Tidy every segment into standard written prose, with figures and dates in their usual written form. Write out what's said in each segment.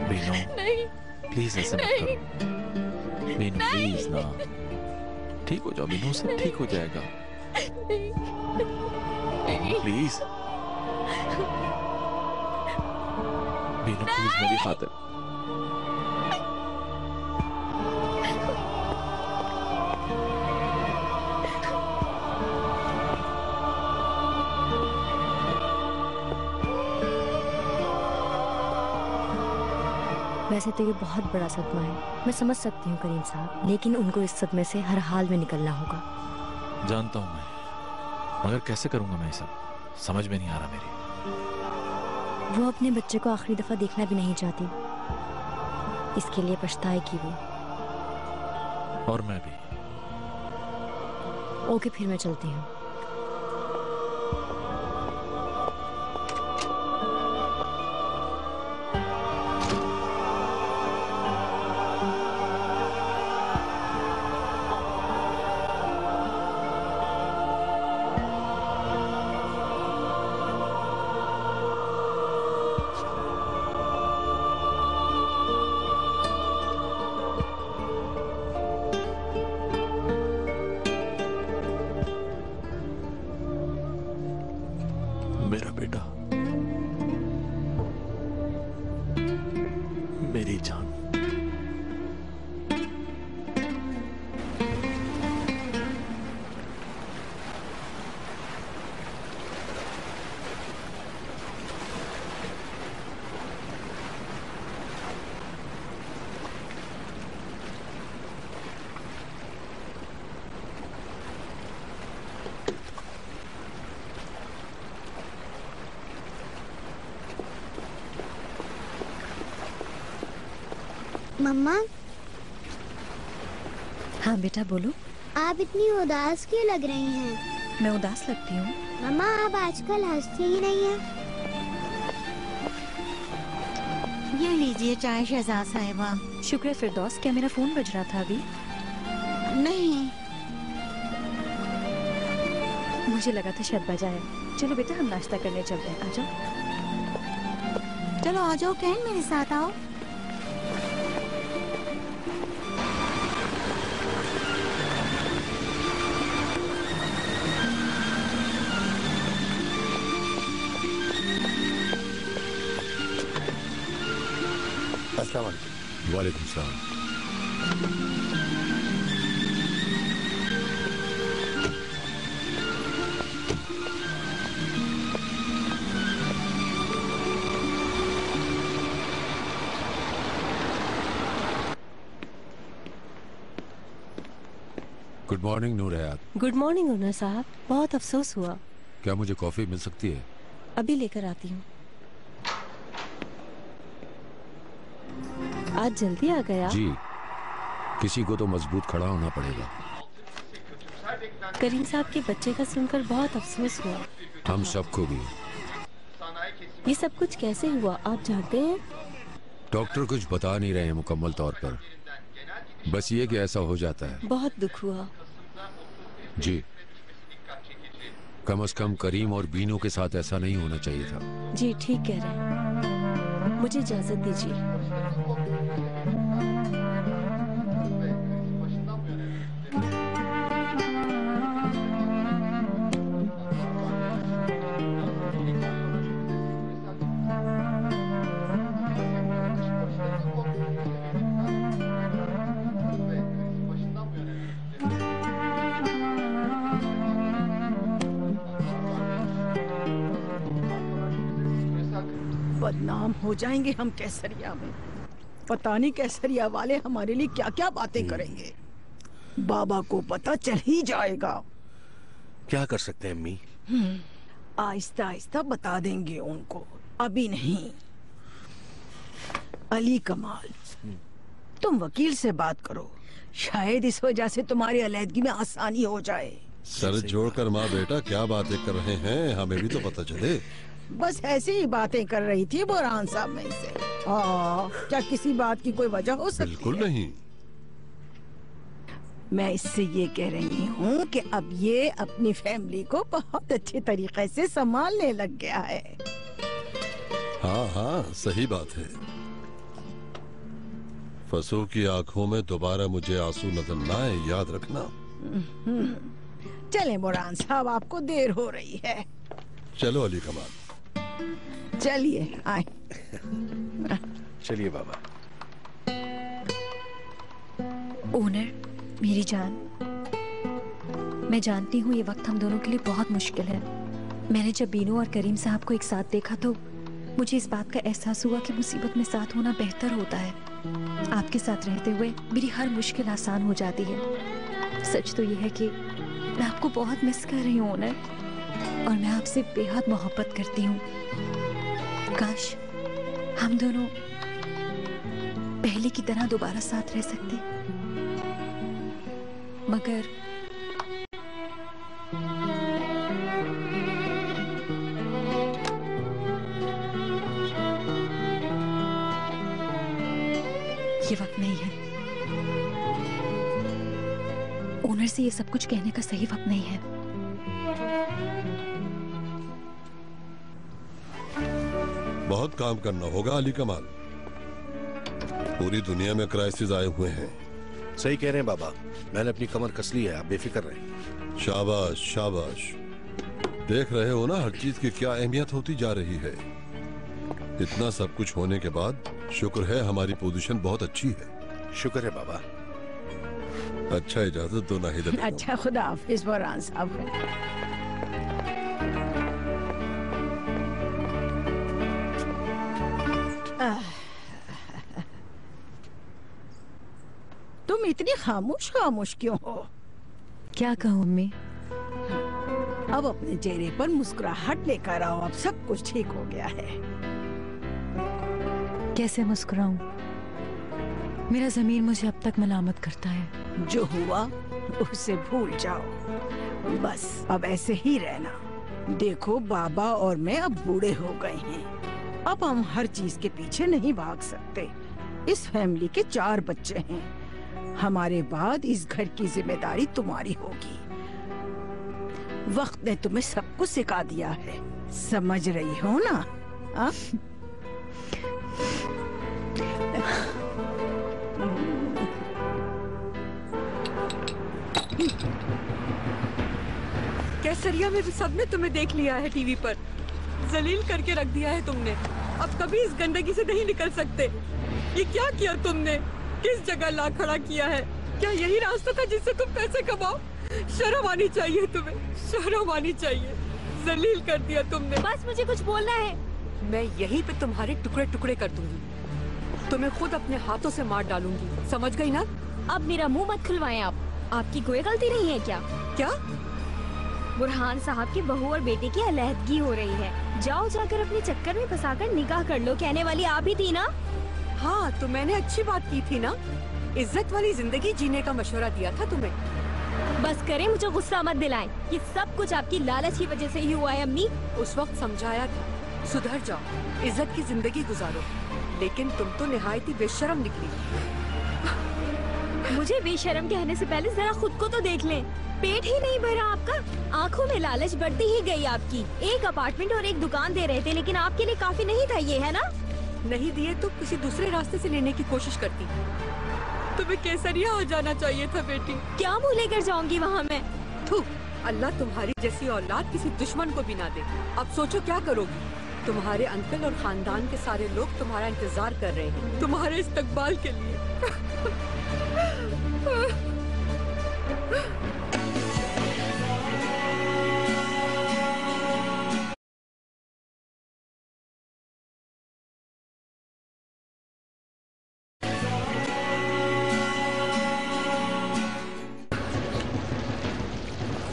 बीनू नहीं, प्लीज ऐसे मत करो। बीनू प्लीज ना, ठीक हो जाओ बीनू, सब ठीक हो जाएगा। बीनू प्लीज, बीनू प्लीज मेरी खातिर। वैसे तो ये बहुत बड़ा सदमा है, मैं समझ सकती हूँ करीम साहब, लेकिन उनको इस सदमे से हर हाल में निकलना होगा। जानता हूँ मैं, मगर कैसे करूंगा मैं सब, समझ में नहीं आ रहा मेरी। वो अपने बच्चे को आखिरी दफा देखना भी नहीं चाहती, इसके लिए पछताएगी वो। और मैं भी। ओके, फिर मैं चलती हूँ। मेरा बेटा, मेरी जान। मम्मा। हाँ बेटा बोलो। आप इतनी उदास क्यों लग रही हैं? मैं उदास लगती हूँ? मम्मा आप आजकल हंसती ही नहीं हैं। ये लीजिए चाय शहजाद साहिबा। शुक्र है फिरदौस, क्या मेरा फोन बज रहा था अभी? नहीं, मुझे लगा था शायद बजा है। चलो बेटा हम नाश्ता करने चलते हैं, आ जाओ। चलो आ जाओ कैन, मेरे साथ आओ। वालेकुम सलाम। गुड मॉर्निंग नूर हयात। गुड मॉर्निंग ओनर साहब, बहुत अफसोस हुआ। क्या मुझे कॉफी मिल सकती है? अभी लेकर आती हूँ। आज जल्दी आ गया? जी, किसी को तो मजबूत खड़ा होना पड़ेगा। करीम साहब के बच्चे का सुनकर बहुत अफसोस हुआ। हम सबको भी। ये सब कुछ कैसे हुआ आप जानते हैं? डॉक्टर कुछ बता नहीं रहे हैं मुकम्मल तौर पर, बस ये कि ऐसा हो जाता है। बहुत दुख हुआ। जी, कम से कम करीम और बीनू के साथ ऐसा नहीं होना चाहिए था। जी ठीक कह रहे हैं, मुझे इजाजत दीजिए। बदनाम हो जाएंगे हम कैसरिया में। पता नहीं कैसरिया वाले हमारे लिए क्या क्या बातें करेंगे। बाबा को पता चल ही जाएगा। क्या कर सकते हैं अम्मी? आहिस्ता आहिस्ता बता देंगे उनको, अभी नहीं। अली कमाल, तुम वकील से बात करो, शायद इस वजह से तुम्हारी अलहदगी में आसानी हो जाए। सर जोड़कर माँ बेटा क्या बातें कर रहे हैं, हमें भी तो पता चले। बस ऐसे ही बातें कर रही थी बुरहान साहब में से। क्या किसी बात की कोई वजह हो सकती है? बिल्कुल नहीं। मैं इससे ये कह रही हूँ कि अब ये अपनी फैमिली को बहुत अच्छे तरीके से संभालने लग गया है। हाँ हाँ सही बात है। फसू की आंखों में दोबारा मुझे आंसू नजर ना आए, याद रखना। चले बुरहान साहब, आपको देर हो रही है। चलो अली कमाल। चलिए आए। चलिए बाबा। ओनर, मेरी जान, मैं जानती हूँ ये वक्त हम दोनों के लिए बहुत मुश्किल है। मैंने जब बीनू और करीम साहब को एक साथ देखा तो मुझे इस बात का एहसास हुआ कि मुसीबत में साथ होना बेहतर होता है। आपके साथ रहते हुए मेरी हर मुश्किल आसान हो जाती है। सच तो ये है कि मैं आपको बहुत मिस कर रही हूँ ओनर, और मैं आपसे बेहद मोहब्बत करती हूँ। काश हम दोनों पहले की तरह दोबारा साथ रह सकते, मगर ये वक्त नहीं है। ओनर से ये सब कुछ कहने का सही वक्त नहीं है। बहुत काम करना होगा अली कमाल। पूरी दुनिया में क्राइसिस आए हुए हैं। सही कह रहे हैं बाबा, मैंने अपनी कमर कस ली है, आप बेफिक्र रहें। शाबाश शाबाश। देख रहे हो ना हर चीज की क्या अहमियत होती जा रही है। इतना सब कुछ होने के बाद शुक्र है हमारी पोजीशन बहुत अच्छी है। शुक्र है बाबा। अच्छा, इजाजत दो नाहिद। अच्छा, खुदा हाफिज बुरहान साहब। तुम इतनी खामोश खामोश क्यों हो? क्या कहूँ अम्मी? अब अपने चेहरे पर मुस्कुराहट लेकर आओ, अब सब कुछ ठीक हो गया है। कैसे मुस्कुराऊं? मेरा ज़मीर मुझे अब तक मलामत करता है। जो हुआ उसे भूल जाओ, बस अब ऐसे ही रहना। देखो बाबा और मैं अब बूढ़े हो गए हैं, अब हम हर चीज के पीछे नहीं भाग सकते। इस फैमिली के 4 बच्चे हैं, हमारे बाद इस घर की जिम्मेदारी तुम्हारी होगी। वक्त ने तुम्हें सब कुछ सिखा दिया है, समझ रही हो ना? आ? केसरिया में सबने तुम्हें देख लिया है टीवी पर, जलील करके रख दिया है तुमने। अब कभी इस गंदगी से नहीं निकल सकते। ये क्या किया तुमने? किस जगह ला खड़ा किया है? क्या यही रास्ता था जिससे तुम पैसे कमाओ? शर्म आनी चाहिए तुम्हें, शर्म आनी चाहिए। जलील कर दिया तुमने। बस मुझे कुछ बोलना है। मैं यहीं पे तुम्हारे टुकड़े टुकड़े कर दूंगी, तुम्हें खुद अपने हाथों से मार डालूंगी, समझ गई ना? अब मेरा मुंह मत खुलवाएं आप। आपकी कोई गलती नहीं है क्या? क्या? बुरहान साहब की बहू और बेटे की अलहदगी हो रही है, जाओ जाकर अपने चक्कर में फंसाकर निकाह कर लो, कहने वाली आप ही थी ना? हाँ, तो मैंने अच्छी बात की थी ना, इज्जत वाली जिंदगी जीने का मशवरा दिया था तुम्हें। बस करें, मुझे गुस्सा मत दिलाएं। ये सब कुछ आपकी लालच की वजह से ही हुआ है अम्मी। उस वक्त समझाया था, सुधर जाओ, इज्जत की जिंदगी गुजारो, लेकिन तुम तो निहायत ही बेशर्म निकली। मुझे बेशर्म कहने से पहले जरा खुद को तो देख लें। पेट ही नहीं भरा आपका, आंखों में लालच बढ़ती ही गई आपकी। एक अपार्टमेंट और एक दुकान दे रहे थे, लेकिन आपके लिए काफी नहीं था ये, है ना? नहीं दिए तो किसी दूसरे रास्ते से लेने की कोशिश करती। तुम्हें केसरिया आ जाना चाहिए था बेटी। क्या मुँह लेकर जाऊंगी वहाँ मैं? थू, अल्लाह तुम्हारी जैसी औलाद किसी दुश्मन को भी ना दे। अब सोचो क्या करोगी? तुम्हारे अंकल और खानदान के सारे लोग तुम्हारा इंतजार कर रहे हैं, तुम्हारे इस्तकबाल के लिए।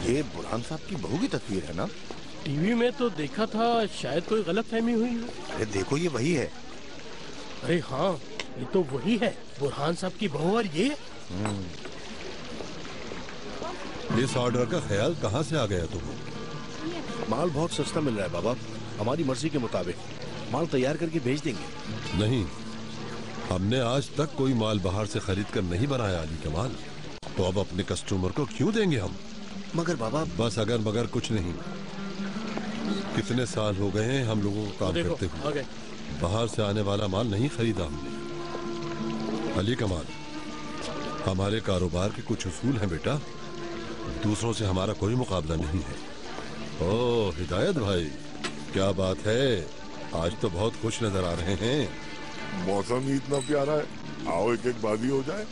ये बुरहान साहब की बहू की तस्वीर है ना? टीवी में तो देखा था, शायद कोई गलतफहमी हुई हो। अरे देखो, ये वही है। अरे हाँ, ये तो वही है, बुरहान साहब की बहू। और ये इस ऑर्डर का ख्याल कहाँ से आ गया तुम्हें? माल बहुत सस्ता मिल रहा है बाबा, हमारी मर्जी के मुताबिक माल तैयार करके भेज देंगे। नहीं, हमने आज तक कोई माल बाहर से खरीद कर नहीं बनाया अली कमाल, तो अब अपने कस्टमर को क्यों देंगे हम? मगर बाबा, बस अगर मगर कुछ नहीं। कितने साल हो गए हैं हम लोगों को काम करते हुए, बाहर से आने वाला माल नहीं खरीदा हमने। अली कमाल, हमारे कारोबार के कुछ उसूल हैं बेटा। दूसरों से हमारा कोई मुकाबला नहीं है। ओह हिदायत भाई, क्या बात है, आज तो बहुत खुश नजर आ रहे हैं। मौसम ही इतना प्यारा है, आओ एक एक बाजी हो जाए।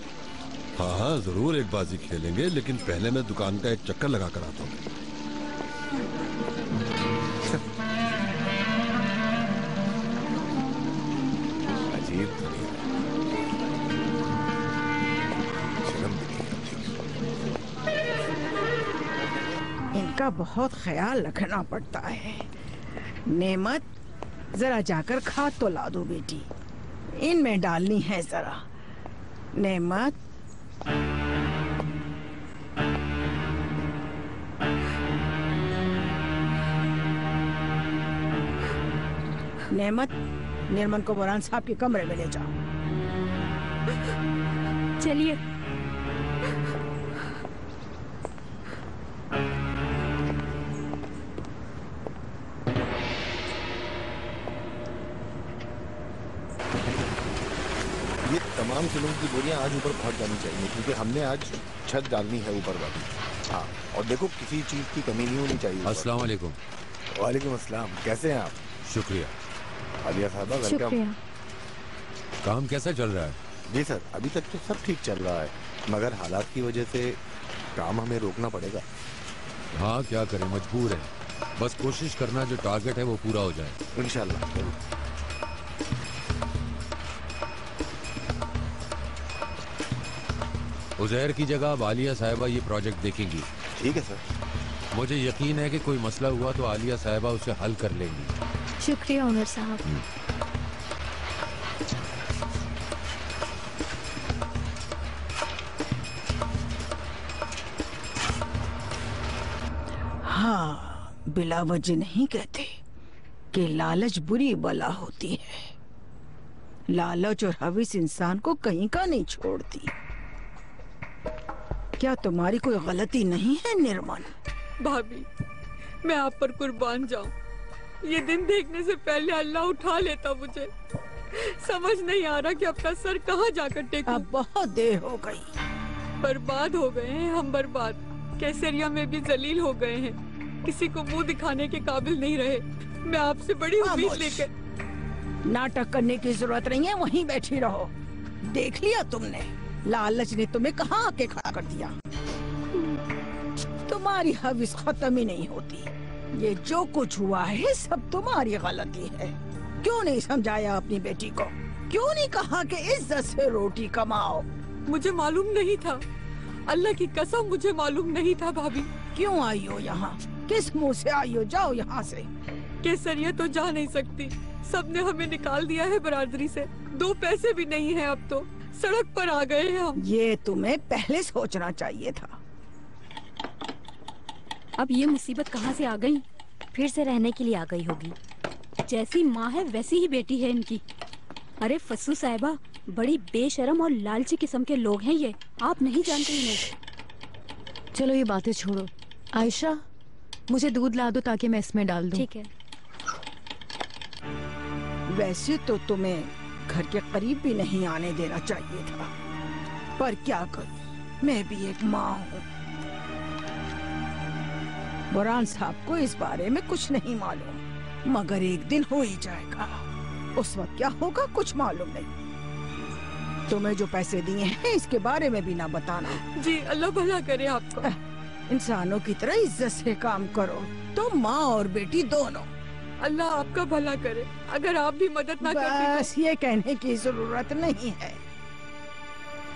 हाँ हाँ जरूर एक बाजी खेलेंगे, लेकिन पहले मैं दुकान का एक चक्कर लगा कर आता हूँ। अजीब दुनिया है। शर्म भी नहीं आती। इनका बहुत ख्याल रखना पड़ता है। नेमत, जरा जाकर खाद तो ला दो बेटी, इनमें डालनी है जरा। नेमत, नेमत, निर्मल को बुरहान साहब के कमरे में ले जाओ। चलिए। ये तमाम किलों की बोरियां आज ऊपर पहुंच जानी चाहिए, क्योंकि हमने आज छत डालनी है ऊपर वाली। हाँ, और देखो किसी चीज की कमी नहीं होनी चाहिए। अस्सलाम वालेकुम। वालेकुम अस्सलाम, कैसे हैं आप? शुक्रिया। आलिया साहबा वेलकम। काम कैसा चल रहा है? जी सर, अभी तक तो सब ठीक चल रहा है, मगर हालात की वजह से काम हमें रोकना पड़ेगा। हाँ क्या करें, मजबूर है। बस कोशिश करना जो टारगेट है वो पूरा हो जाए। इंशाल्लाह। उजैर की जगह अब आलिया साहिबा ये प्रोजेक्ट देखेंगी। ठीक है सर। मुझे यकीन है कि कोई मसला हुआ तो आलिया साहिबा उसे हल कर लेंगी। शुक्रिया ओनर साहब। हाँ, बिला वजह नहीं कहते कि लालच बुरी बला होती है। लालच और हविस इंसान को कहीं का नहीं छोड़ती। क्या तुम्हारी कोई गलती नहीं है निर्मल? भाभी, मैं आप पर कुर्बान जाऊं। ये दिन देखने से पहले अल्लाह उठा लेता मुझे। समझ नहीं आ रहा कि अपना सर कहाँ जाकर टेकूं। अब बहुत देर हो गई। बर्बाद हो गए हैं हम, बर्बाद। कैसरिया में भी जलील हो गए हैं, किसी को मुंह दिखाने के काबिल नहीं रहे। मैं आपसे बड़ी उम्मीद लेकर। नाटक करने की जरूरत नहीं है, वहीं बैठी रहो। देख लिया तुमने, लालच ने तुम्हें कहाँ आके खड़ा कर दिया। तुम्हारी हविस खत्म ही नहीं होती। ये जो कुछ हुआ है सब तुम्हारी गलती है। क्यों नहीं समझाया अपनी बेटी को? क्यों नहीं कहा कि इज्जत से रोटी कमाओ? मुझे मालूम नहीं था, अल्लाह की कसम मुझे मालूम नहीं था। भाभी, क्यों आई हो यहाँ? किस मुंह से आई हो? जाओ यहाँ से। केसरिया तो जा नहीं सकती, सबने हमें निकाल दिया है बरादरी से। 2 पैसे भी नहीं है, अब तो सड़क पर आ गए हैं हम। ये तुम्हें पहले सोचना चाहिए था। अब ये मुसीबत कहाँ से आ गई? फिर से रहने के लिए आ गई होगी। जैसी माँ है वैसी ही बेटी है इनकी। अरे फस्सू साहिबा, बड़ी बेशरम और लालची किस्म के लोग हैं ये, आप नहीं जानते इन्हें। चलो ये बातें छोड़ो। आयशा, मुझे दूध ला दो ताकि मैं इसमें डाल दूं। ठीक है। वैसे तो तुम्हें घर के करीब भी नहीं आने देना चाहिए था, पर क्या करूं, मैं भी एक माँ हूँ। बुरहान साहब को इस बारे में कुछ नहीं मालूम, मगर एक दिन हो ही जाएगा। उस वक्त क्या होगा कुछ मालूम नहीं। तुम्हें जो पैसे दिए हैं इसके बारे में भी ना बताना। जी, अल्लाह भला करे आपको। इंसानों की तरह इज्जत से काम करो, तुम माँ और बेटी दोनों। अल्लाह आपका भला करे। अगर आप भी मदद ना करते बस ये कहने की जरूरत नहीं है।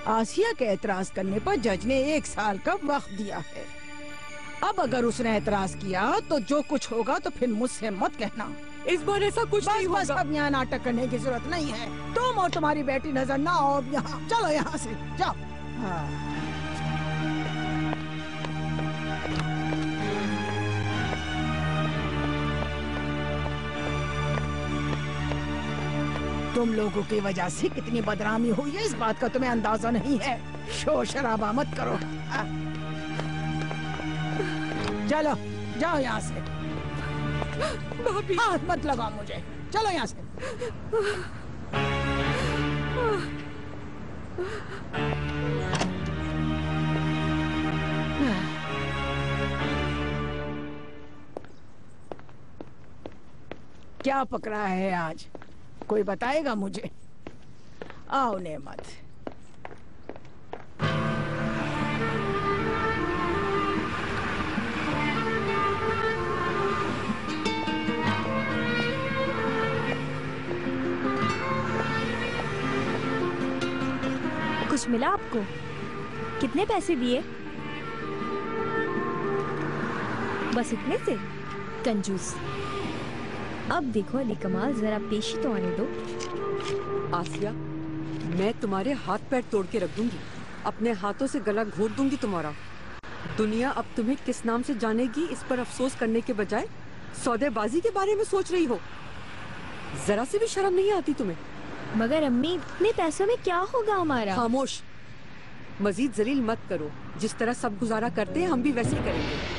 आसिया के एतराज करने पर जज ने 1 साल का वक्त दिया है। अब अगर उसने एतराज किया तो जो कुछ होगा तो फिर मुझसे मत कहना। इस बार ऐसा कुछ नहीं होगा। बस अब यहाँ नाटक करने की जरूरत नहीं है। तुम और तुम्हारी बेटी नजर ना आओ यहाँ। चलो यहाँ से जाओ। हाँ। तुम लोगों की वजह से कितनी बदनामी हुई है इस बात का तुम्हें अंदाजा नहीं है। शोर शराबा मत करो। चलो जाओ यहाँ से। भाभी, हाथ मत लगाओ मुझे। चलो यहाँ से। क्या पकड़ा है आज? कोई बताएगा मुझे? आओ नेमत। कुछ मिला आपको? कितने पैसे दिए? बस इतने से? कंजूस। अब देखो अली कमाल, जरा पेशी तो आने दो। आसिया, मैं तुम्हारे हाथ पैर तोड़ के रख दूंगी, अपने हाथों से गला घोट दूंगी तुम्हारा। दुनिया अब तुम्हें किस नाम से जानेगी, इस पर अफसोस करने के बजाय सौदेबाजी के बारे में सोच रही हो। जरा से भी शर्म नहीं आती तुम्हें? मगर अम्मी, इतने पैसों में क्या होगा हमारा? खामोश, मजीद जलील मत करो। जिस तरह सब गुजारा करते हैं हम भी वैसे ही करेंगे।